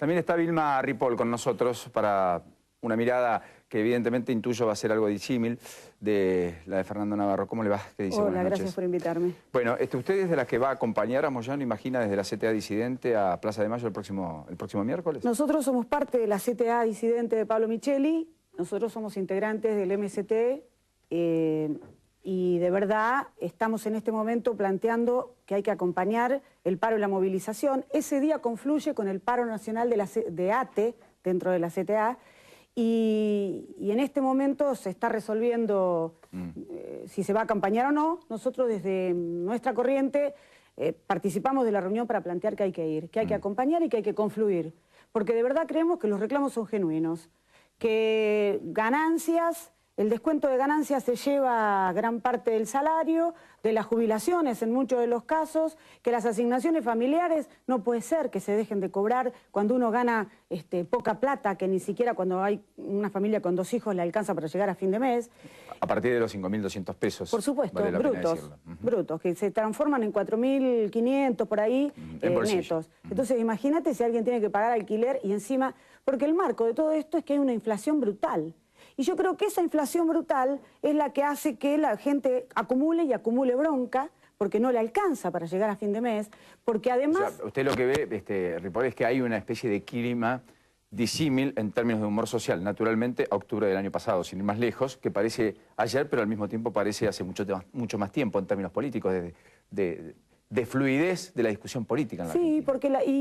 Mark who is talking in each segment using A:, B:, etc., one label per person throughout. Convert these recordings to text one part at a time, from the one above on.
A: También está Vilma Ripoll con nosotros para una mirada que evidentemente intuyo va a ser algo disímil de la de Fernando Navarro. ¿Cómo le va? ¿Qué dice?
B: Hola, gracias por invitarme.
A: Bueno, usted es de las que va a acompañar a Moyano, imagina, desde la CTA Disidente a Plaza de Mayo el próximo miércoles.
B: Nosotros somos parte de la CTA Disidente de Pablo Micheli, nosotros somos integrantes del MST y de verdad estamos en este momento planteando que hay que acompañar el paro y la movilización. Ese día confluye con el paro nacional de ATE dentro de la CTA y en este momento se está resolviendo si se va a acompañar o no. Nosotros desde nuestra corriente participamos de la reunión para plantear que hay que ir, que hay que acompañar y que hay que confluir, porque de verdad creemos que los reclamos son genuinos, que ganancias, el descuento de ganancias se lleva gran parte del salario, de las jubilaciones en muchos de los casos, que las asignaciones familiares no puede ser que se dejen de cobrar cuando uno gana poca plata, que ni siquiera cuando hay una familia con 2 hijos le alcanza para llegar a fin de mes.
A: A partir de los 5.200 pesos.
B: Por supuesto,
A: vale
B: brutos, que se transforman en 4.500 por ahí netos. Entonces imagínate si alguien tiene que pagar alquiler y encima, porque el marco de todo esto es que hay una inflación brutal. Y yo creo que esa inflación brutal es la que hace que la gente acumule y acumule bronca, porque no le alcanza para llegar a fin de mes, porque además...
A: O sea, usted lo que ve, Ripoll, es que hay una especie de clima disímil en términos de humor social, naturalmente, a octubre del año pasado, sin ir más lejos, que parece ayer, pero al mismo tiempo parece hace mucho más tiempo en términos políticos, de fluidez de la discusión política en la Argentina.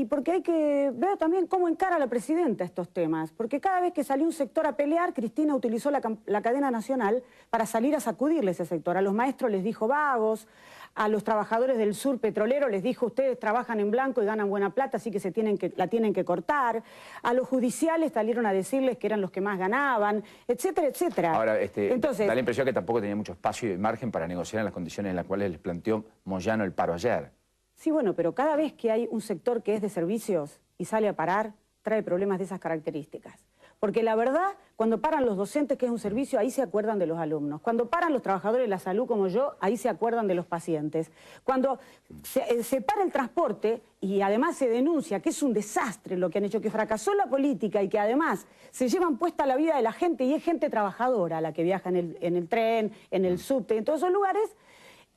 B: Porque hay que ver también cómo encara la presidenta estos temas, porque cada vez que salió un sector a pelear, Cristina utilizó la cadena nacional para salir a sacudirle ese sector. A los maestros les dijo vagos, a los trabajadores del sur petrolero les dijo ustedes trabajan en blanco y ganan buena plata, así que la tienen que cortar. A los judiciales salieron a decirles que eran los que más ganaban, etcétera, etcétera.
A: Ahora,
B: entonces,
A: da la impresión que tampoco tenía mucho espacio y margen para negociar en las condiciones en las cuales les planteó Moyano el paro ayer.
B: Sí, bueno, pero cada vez que hay un sector que es de servicios y sale a parar, trae problemas de esas características. Porque la verdad, cuando paran los docentes, que es un servicio, ahí se acuerdan de los alumnos. Cuando paran los trabajadores de la salud como yo, ahí se acuerdan de los pacientes. Cuando se para el transporte y además se denuncia que es un desastre lo que han hecho, que fracasó la política y que además se llevan puesta la vida de la gente y es gente trabajadora la que viaja en el tren, en el subte, en todos esos lugares,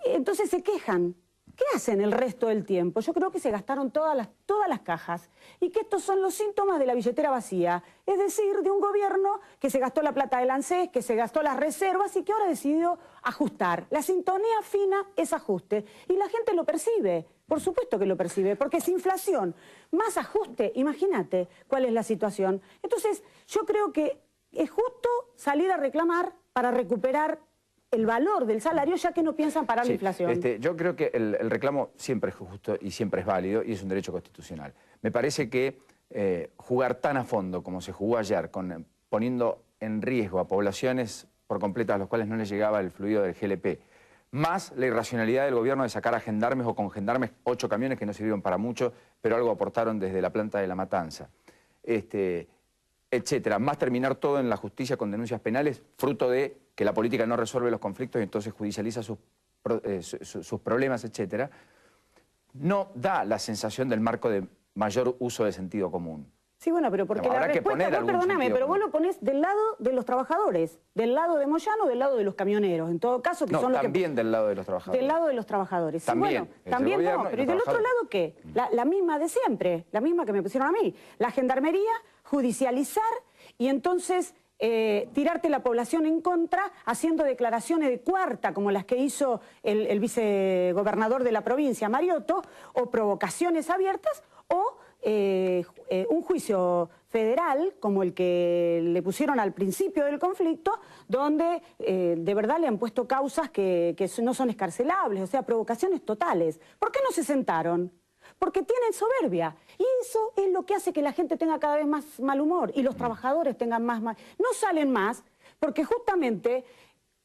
B: entonces se quejan. ¿Qué hacen el resto del tiempo? Yo creo que se gastaron todas las cajas y que estos son los síntomas de la billetera vacía, es decir, de un gobierno que se gastó la plata del ANSES, que se gastó las reservas y que ahora decidió ajustar. La sintonía fina es ajuste y la gente lo percibe, por supuesto que lo percibe, porque es inflación, más ajuste, imagínate cuál es la situación. Entonces, yo creo que es justo salir a reclamar para recuperar el valor del salario, ya que no piensan parar la inflación.
A: Yo creo que el reclamo siempre es justo y siempre es válido y es un derecho constitucional. Me parece que jugar tan a fondo como se jugó ayer, poniendo en riesgo a poblaciones por completo a los cuales no les llegaba el fluido del GLP, más la irracionalidad del gobierno de sacar a gendarmes o con gendarmes 8 camiones que no sirvieron para mucho, pero algo aportaron desde la planta de La Matanza, etcétera, más terminar todo en la justicia con denuncias penales, fruto de que la política no resuelve los conflictos y entonces judicializa sus problemas, etcétera, no da la sensación del marco de mayor uso de sentido común.
B: Sí, bueno, pero porque la respuesta, perdóname, pero vos lo ponés del lado de los trabajadores, del lado de Moyano, del lado de los camioneros, en todo caso, que son los que...
A: también del lado de los trabajadores.
B: Del lado de los trabajadores.
A: También.
B: Sí, bueno, también no, pero ¿y del otro lado qué? La misma de siempre, la misma que me pusieron a mí. La gendarmería, judicializar y entonces tirarte la población en contra haciendo declaraciones de cuarta, como las que hizo el vicegobernador de la provincia, Mariotto, o provocaciones abiertas, o un juicio federal como el que le pusieron al principio del conflicto, donde de verdad le han puesto causas que no son escarcelables, o sea, provocaciones totales. ¿Por qué no se sentaron? Porque tienen soberbia. Y eso es lo que hace que la gente tenga cada vez más mal humor y los trabajadores tengan más... No salen más porque justamente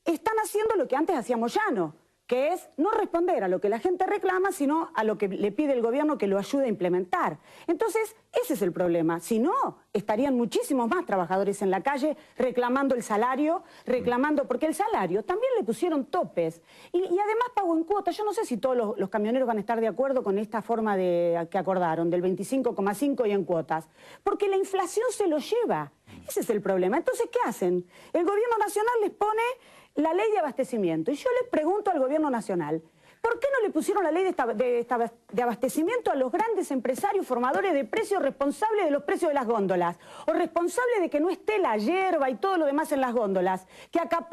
B: están haciendo lo que antes hacía Moyano, que es no responder a lo que la gente reclama, sino a lo que le pide el gobierno que lo ayude a implementar. Entonces, ese es el problema. Si no, estarían muchísimos más trabajadores en la calle reclamando el salario, porque el salario también le pusieron topes. Y además pago en cuotas. Yo no sé si todos los camioneros van a estar de acuerdo con esta forma que acordaron, del 25,5 y en cuotas. Porque la inflación se lo lleva. Ese es el problema. Entonces, ¿qué hacen? El gobierno nacional les pone la ley de abastecimiento. Y yo le pregunto al gobierno nacional, ¿por qué no le pusieron la ley de abastecimiento a los grandes empresarios formadores de precios, responsables de los precios de las góndolas? O responsables de que no esté la hierba y todo lo demás en las góndolas, que acaparan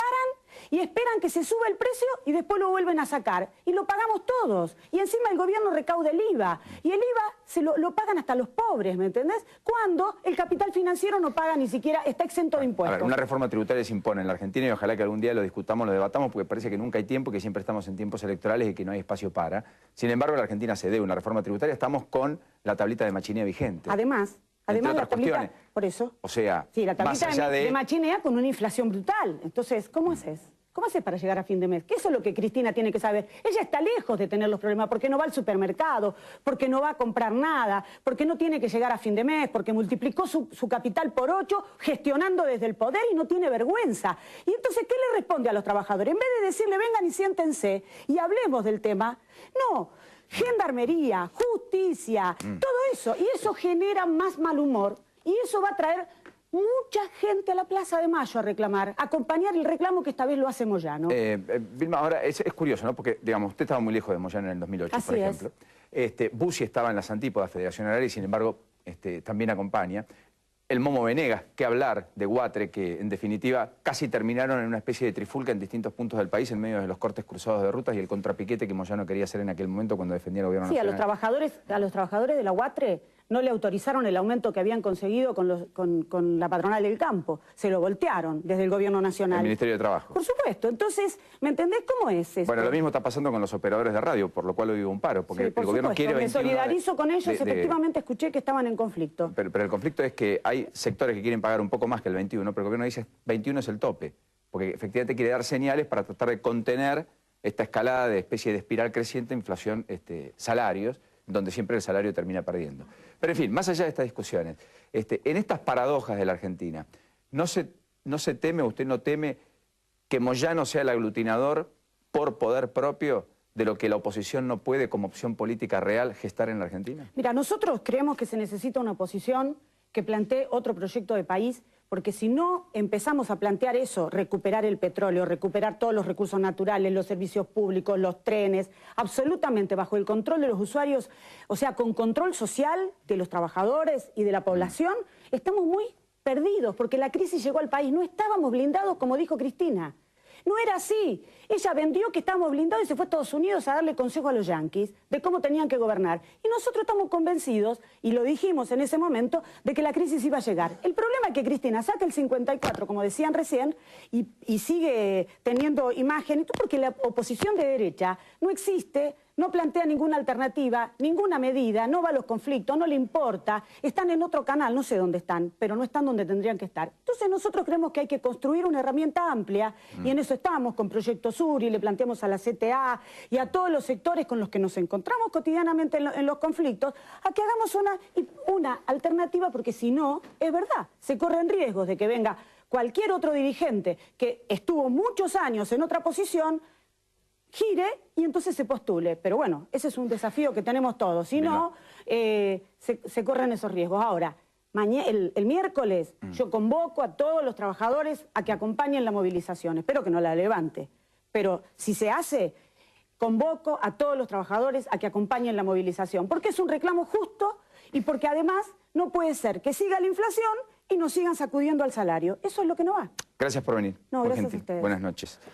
B: y esperan que se suba el precio y después lo vuelven a sacar. Y lo pagamos todos. Y encima el gobierno recauda el IVA. Y el IVA lo pagan hasta los pobres, ¿me entendés? Cuando el capital financiero no paga ni siquiera, está exento de impuestos.
A: A ver, una reforma tributaria se impone en la Argentina y ojalá que algún día lo discutamos, lo debatamos, porque parece que nunca hay tiempo, que siempre estamos en tiempos electorales y que no hay espacio para. Sin embargo, la Argentina se debe una reforma tributaria. Estamos con la tablita de Machinea vigente.
B: Además la tablita, por eso.
A: O sea,
B: sí, la tablita
A: más allá
B: de Machinea con una inflación brutal. Entonces, ¿cómo haces? ¿Cómo haces para llegar a fin de mes? Que eso es lo que Cristina tiene que saber. Ella está lejos de tener los problemas porque no va al supermercado, porque no va a comprar nada, porque no tiene que llegar a fin de mes, porque multiplicó su capital por 8 gestionando desde el poder y no tiene vergüenza. Y entonces, ¿qué le responde a los trabajadores? En vez de decirle, vengan y siéntense y hablemos del tema, no. Gendarmería, justicia, todo eso. Y eso genera más mal humor. Y eso va a traer mucha gente a la Plaza de Mayo a reclamar, a acompañar el reclamo que esta vez lo hace Moyano.
A: Vilma, ahora es curioso, ¿no? Porque, digamos, usted estaba muy lejos de Moyano en el 2008,
B: Así
A: por ejemplo. Bussi estaba en las antípodas Federación Agraria y, sin embargo, también acompaña. El Momo Venegas, qué hablar de Guatre, que en definitiva casi terminaron en una especie de trifulca en distintos puntos del país en medio de los cortes cruzados de rutas y el contrapiquete que Moyano quería hacer en aquel momento cuando defendía el gobierno nacional.
B: Sí, a los trabajadores de la Guatre no le autorizaron el aumento que habían conseguido con la patronal del campo. Se lo voltearon desde el gobierno nacional.
A: El Ministerio de Trabajo.
B: Por supuesto. Entonces, ¿me entendés cómo es esto?
A: Bueno, lo mismo está pasando con los operadores de radio, por lo cual hoy hubo un paro, porque
B: sí,
A: el gobierno quiere 21...
B: Me solidarizo con ellos, efectivamente escuché que estaban en conflicto.
A: Pero el conflicto es que hay sectores que quieren pagar un poco más que el 21, pero el gobierno dice 21 es el tope, porque efectivamente quiere dar señales para tratar de contener esta escalada de especie de espiral creciente, inflación, salarios, donde siempre el salario termina perdiendo. Pero en fin, más allá de estas discusiones, en estas paradojas de la Argentina, ¿no se teme, usted no teme que Moyano sea el aglutinador por poder propio de lo que la oposición no puede como opción política real gestar en la Argentina?
B: Mira, nosotros creemos que se necesita una oposición que plantee otro proyecto de país, porque si no empezamos a plantear eso, recuperar el petróleo, recuperar todos los recursos naturales, los servicios públicos, los trenes, absolutamente bajo el control de los usuarios, o sea, con control social de los trabajadores y de la población, estamos muy perdidos, porque la crisis llegó al país, no estábamos blindados como dijo Cristina. No era así. Ella vendió que estábamos blindados y se fue a Estados Unidos a darle consejo a los yanquis de cómo tenían que gobernar. Y nosotros estamos convencidos, y lo dijimos en ese momento, de que la crisis iba a llegar. El problema es que Cristina saca el 54, como decían recién, y sigue teniendo imagen, porque la oposición de derecha no existe, no plantea ninguna alternativa, ninguna medida, no va a los conflictos, no le importa, están en otro canal, no sé dónde están, pero no están donde tendrían que estar. Entonces nosotros creemos que hay que construir una herramienta amplia, y en eso estamos con Proyecto Sur, y le planteamos a la CTA y a todos los sectores con los que nos encontramos cotidianamente en los conflictos, a que hagamos una alternativa, porque si no, es verdad, se corren riesgos de que venga cualquier otro dirigente que estuvo muchos años en otra posición, gire y entonces se postule. Pero bueno, ese es un desafío que tenemos todos. Si no, se corren esos riesgos. Ahora, el miércoles yo convoco a todos los trabajadores a que acompañen la movilización. Espero que no la levante. Pero si se hace, convoco a todos los trabajadores a que acompañen la movilización. Porque es un reclamo justo y porque además no puede ser que siga la inflación y nos sigan sacudiendo al salario. Eso es lo que no va.
A: Gracias por venir.
B: No, gracias a ustedes.
A: Buenas noches.